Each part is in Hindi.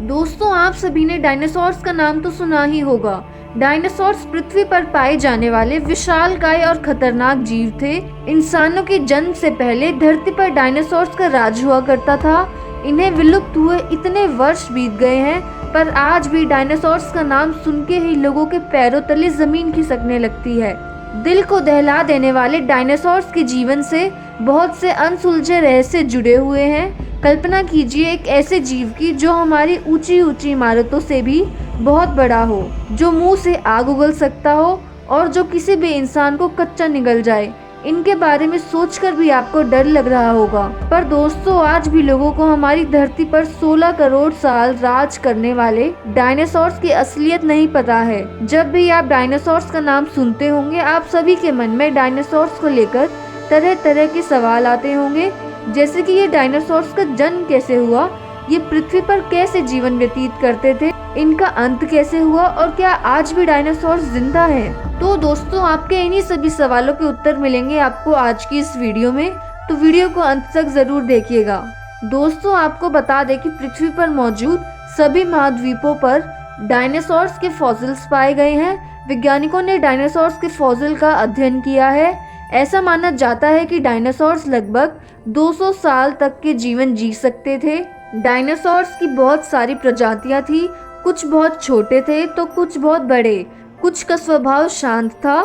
दोस्तों, आप सभी ने डायनासोर्स का नाम तो सुना ही होगा। डायनासोर्स पृथ्वी पर पाए जाने वाले विशालकाय और खतरनाक जीव थे। इंसानों के जन्म से पहले धरती पर डायनासोर्स का राज हुआ करता था। इन्हें विलुप्त हुए इतने वर्ष बीत गए हैं, पर आज भी डायनासोर्स का नाम सुन के ही लोगों के पैरों तले जमीन खिसकने लगती है। दिल को दहला देने वाले डायनासोर्स के जीवन से बहुत से अनसुलझे रहस्य जुड़े हुए हैं। कल्पना कीजिए एक ऐसे जीव की जो हमारी ऊंची ऊंची इमारतों से भी बहुत बड़ा हो, जो मुंह से आग उगल सकता हो और जो किसी भी इंसान को कच्चा निगल जाए। इनके बारे में सोचकर भी आपको डर लग रहा होगा, पर दोस्तों आज भी लोगों को हमारी धरती पर 16 करोड़ साल राज करने वाले डायनासोर्स की असलियत नहीं पता है। जब भी आप डायनासोर्स का नाम सुनते होंगे, आप सभी के मन में डायनासोर्स को लेकर तरह तरह के सवाल आते होंगे, जैसे कि ये डायनासोर्स का जन्म कैसे हुआ, ये पृथ्वी पर कैसे जीवन व्यतीत करते थे, इनका अंत कैसे हुआ और क्या आज भी डायनासोर्स जिंदा हैं। तो दोस्तों आपके इन्हीं सभी सवालों के उत्तर मिलेंगे आपको आज की इस वीडियो में, तो वीडियो को अंत तक जरूर देखिएगा। दोस्तों आपको बता दें कि पृथ्वी पर मौजूद सभी महाद्वीपों पर डायनासोर्स के फॉसिल्स पाए गए हैं। वैज्ञानिकों ने डायनासोर्स के फॉसिल का अध्ययन किया है। ऐसा माना जाता है कि डायनासोर्स लगभग 200 साल तक के जीवन जी सकते थे। डायनासोर्स की बहुत सारी प्रजातियां थी, कुछ बहुत छोटे थे तो कुछ बहुत बड़े, कुछ का स्वभाव शांत था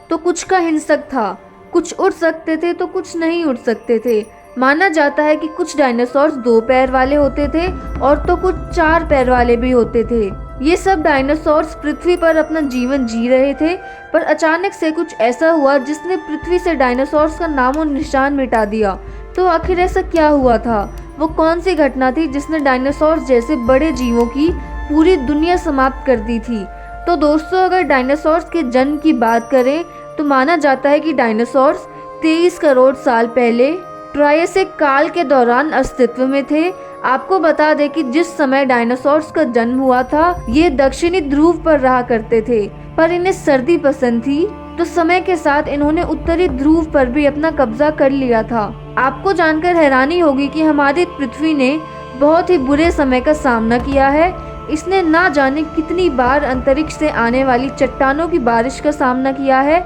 तो कुछ का हिंसक था, कुछ उड़ सकते थे तो कुछ नहीं उड़ सकते थे। माना जाता है कि कुछ डायनासोर्स 2 पैर वाले होते थे और तो कुछ 4 पैर वाले भी होते थे। ये सब डायनासोर्स पृथ्वी पर अपना जीवन जी रहे थे, पर अचानक से कुछ ऐसा हुआ जिसने पृथ्वी से डायनासोर्स का नामो निशान मिटा दिया। तो आखिर ऐसा क्या हुआ था? वो कौन सी घटना थी जिसने डायनासोर्स जैसे बड़े जीवों की पूरी दुनिया समाप्त कर दी थी? तो दोस्तों अगर डायनासोर्स के जन्म की बात करें तो माना जाता है कि डायनासोर्स 23 करोड़ साल पहले ट्रायसिक काल के दौरान अस्तित्व में थे। आपको बता दें कि जिस समय डायनासोर्स का जन्म हुआ था, ये दक्षिणी ध्रुव पर रहा करते थे, पर इन्हें सर्दी पसंद थी, तो समय के साथ इन्होंने उत्तरी ध्रुव पर भी अपना कब्जा कर लिया था। आपको जानकर हैरानी होगी कि हमारी पृथ्वी ने बहुत ही बुरे समय का सामना किया है। इसने ना जाने कितनी बार अंतरिक्ष से आने वाली चट्टानों की बारिश का सामना किया है।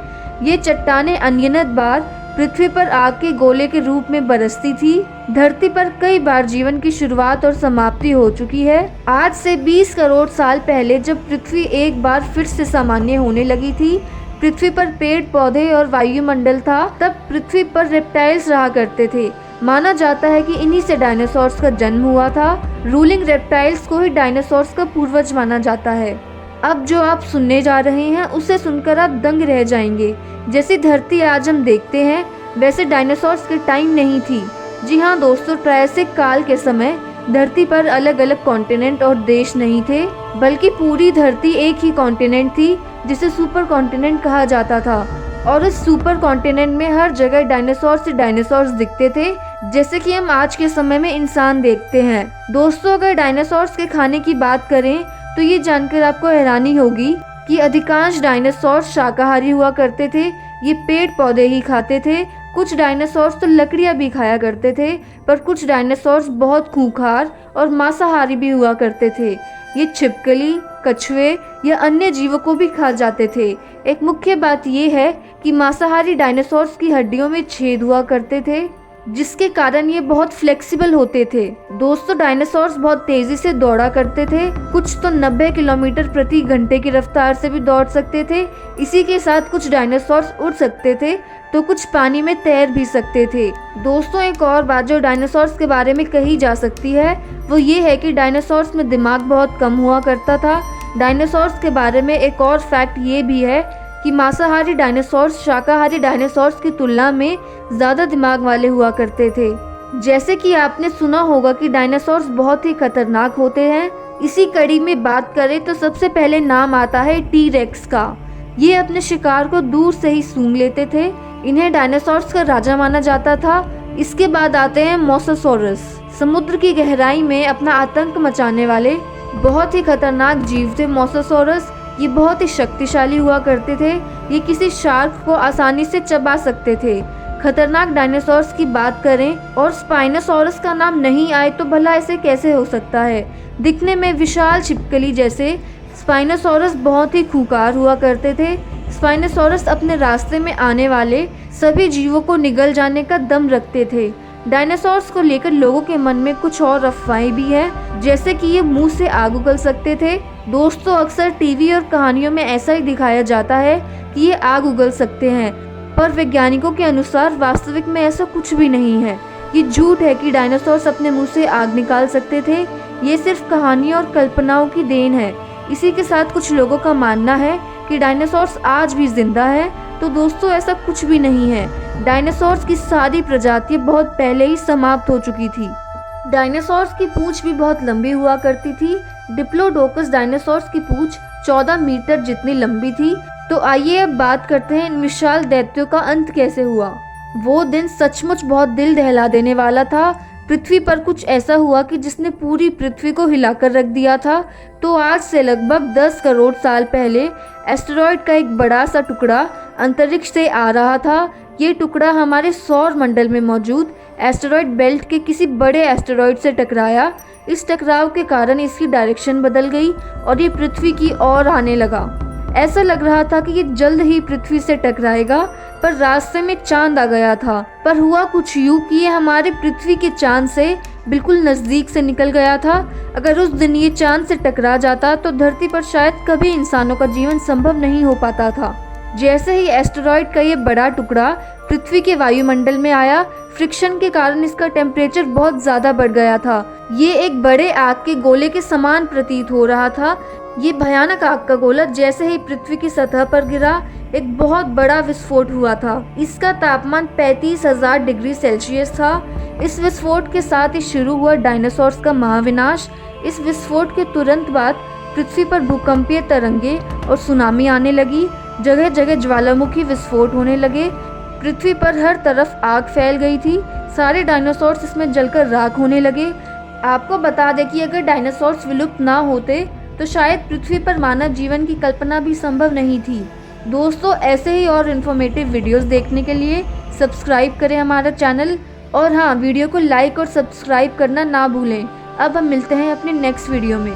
ये चट्टानें अनगिनत बार पृथ्वी पर आग के गोले के रूप में बरसती थी। धरती पर कई बार जीवन की शुरुआत और समाप्ति हो चुकी है। आज से 20 करोड़ साल पहले जब पृथ्वी एक बार फिर से सामान्य होने लगी थी, पृथ्वी पर पेड़ पौधे और वायुमंडल था, तब पृथ्वी पर रेप्टाइल्स रहा करते थे। माना जाता है कि इन्हीं से डायनासोर्स का जन्म हुआ था। रूलिंग रेप्टाइल्स को ही डायनासोर्स का पूर्वज माना जाता है। अब जो आप सुनने जा रहे हैं उसे सुनकर आप दंग रह जाएंगे। जैसी धरती आज हम देखते हैं वैसे डायनासोर्स के टाइम नहीं थी। जी हाँ दोस्तों, ट्रायसिक काल के समय धरती पर अलग अलग कॉन्टिनेंट और देश नहीं थे, बल्कि पूरी धरती एक ही कॉन्टिनेंट थी जिसे सुपर कॉन्टिनेंट कहा जाता था। और इस सुपर कॉन्टिनेंट में हर जगह डायनासोर्स दिखते थे, जैसे कि हम आज के समय में इंसान देखते हैं। दोस्तों अगर डायनासोर्स के खाने की बात करें तो ये जानकर आपको हैरानी होगी कि अधिकांश डायनासोर्स शाकाहारी हुआ करते थे। ये पेड़ पौधे ही खाते थे। कुछ डायनासोर्स तो लकड़ियां भी खाया करते थे, पर कुछ डायनासोर्स बहुत खूंखार और मांसाहारी भी हुआ करते थे। ये छिपकली, कछुए या अन्य जीवों को भी खा जाते थे। एक मुख्य बात यह है कि मांसाहारी डायनासोर्स की हड्डियों में छेद हुआ करते थे, जिसके कारण ये बहुत फ्लेक्सिबल होते थे। दोस्तों डायनासोर्स बहुत तेजी से दौड़ा करते थे। कुछ तो 90 किलोमीटर प्रति घंटे की रफ्तार से भी दौड़ सकते थे। इसी के साथ कुछ डायनासोर्स उड़ सकते थे तो कुछ पानी में तैर भी सकते थे। दोस्तों एक और बात जो डायनासोर्स के बारे में कही जा सकती है वो ये है कि डायनासोर्स में दिमाग बहुत कम हुआ करता था। डायनासोर्स के बारे में एक और फैक्ट ये भी है कि मांसाहारी डायनासोर्स शाकाहारी डायनासोर्स की तुलना में ज़्यादा दिमाग वाले हुआ करते थे। जैसे कि आपने सुना होगा कि डायनासोर्स बहुत ही खतरनाक होते हैं। इसी कड़ी में बात करें तो सबसे पहले नाम आता है टी-रेक्स का। ये अपने शिकार को दूर से ही सूंघ लेते थे। इन्हें डायनासोर्स का राजा माना जाता था। इसके बाद आते हैं मोसासोरस। समुद्र की गहराई में अपना आतंक मचाने वाले बहुत ही खतरनाक जीव थे मोसासोरस। ये बहुत ही शक्तिशाली हुआ करते थे। ये किसी शार्क को आसानी से चबा सकते थे। खतरनाक डायनासोर्स की बात करें और स्पाइनोसॉरस का नाम नहीं आए तो भला ऐसे कैसे हो सकता है। दिखने में विशाल छिपकली जैसे स्पाइनोसॉरस बहुत ही खूंखार हुआ करते थे। स्पाइनोसॉरस अपने रास्ते में आने वाले सभी जीवों को निगल जाने का दम रखते थे। डायनासोर्स को लेकर लोगों के मन में कुछ और अफवाहें भी है, जैसे कि ये मुंह से आग उगल सकते थे। दोस्तों, अक्सर टीवी और कहानियों में ऐसा ही दिखाया जाता है कि ये आग उगल सकते हैं, पर वैज्ञानिकों के अनुसार वास्तविक में ऐसा कुछ भी नहीं है। ये झूठ है कि डायनासोर्स अपने मुंह से आग निकाल सकते थे। ये सिर्फ कहानियों और कल्पनाओं की देन है। इसी के साथ कुछ लोगों का मानना है कि डायनासोर्स आज भी जिंदा है, तो दोस्तों ऐसा कुछ भी नहीं है। डायनासोर्स की सारी प्रजातियां बहुत पहले ही समाप्त हो चुकी थी। डायनासोर्स की पूंछ भी बहुत लंबी हुआ करती थी। डिप्लोडोकस डायनासोर्स की पूंछ 14 मीटर जितनी लंबी थी। तो आइए अब बात करते हैं इन विशाल दैत्यों का अंत कैसे हुआ। वो दिन सचमुच बहुत दिल दहला देने वाला था। पृथ्वी पर कुछ ऐसा हुआ कि जिसने पूरी पृथ्वी को हिलाकर रख दिया था। तो आज से लगभग 10 करोड़ साल पहले एस्टेरॉयड का एक बड़ा सा टुकड़ा अंतरिक्ष से आ रहा था। ये टुकड़ा हमारे सौर मंडल में मौजूद एस्टेरॉयड बेल्ट के किसी बड़े एस्टेरॉयड से टकराया। इस टकराव के कारण इसकी डायरेक्शन बदल गई और ये पृथ्वी की ओर आने लगा। ऐसा लग रहा था कि ये जल्द ही पृथ्वी से टकराएगा, पर रास्ते में चांद आ गया था। पर हुआ कुछ यूं कि ये हमारे पृथ्वी के चांद से बिल्कुल नज़दीक से निकल गया था। अगर उस दिन ये चांद से टकरा जाता तो धरती पर शायद कभी इंसानों का जीवन संभव नहीं हो पाता था। जैसे ही एस्टेरॉयड का ये बड़ा टुकड़ा पृथ्वी के वायुमंडल में आया, फ्रिक्शन के कारण इसका टेम्परेचर बहुत ज़्यादा बढ़ गया था। ये एक बड़े आग के गोले के समान प्रतीत हो रहा था। ये भयानक आग का गोला जैसे ही पृथ्वी की सतह पर गिरा, एक बहुत बड़ा विस्फोट हुआ था। इसका तापमान 35,000 डिग्री सेल्सियस था। इस विस्फोट के साथ ही शुरू हुआ डायनासोर्स का महाविनाश। इस विस्फोट के तुरंत बाद पृथ्वी पर भूकंपीय तरंगे और सुनामी आने लगी। जगह जगह ज्वालामुखी विस्फोट होने लगे। पृथ्वी पर हर तरफ आग फैल गई थी। सारे डायनासोर्स इसमें जलकर राख होने लगे। आपको बता दें कि अगर डायनासोर्स विलुप्त ना होते तो शायद पृथ्वी पर मानव जीवन की कल्पना भी संभव नहीं थी। दोस्तों, ऐसे ही और इन्फॉर्मेटिव वीडियोस देखने के लिए सब्सक्राइब करें हमारा चैनल, और हाँ, वीडियो को लाइक और सब्सक्राइब करना ना भूलें। अब हम मिलते हैं अपने नेक्स्ट वीडियो में।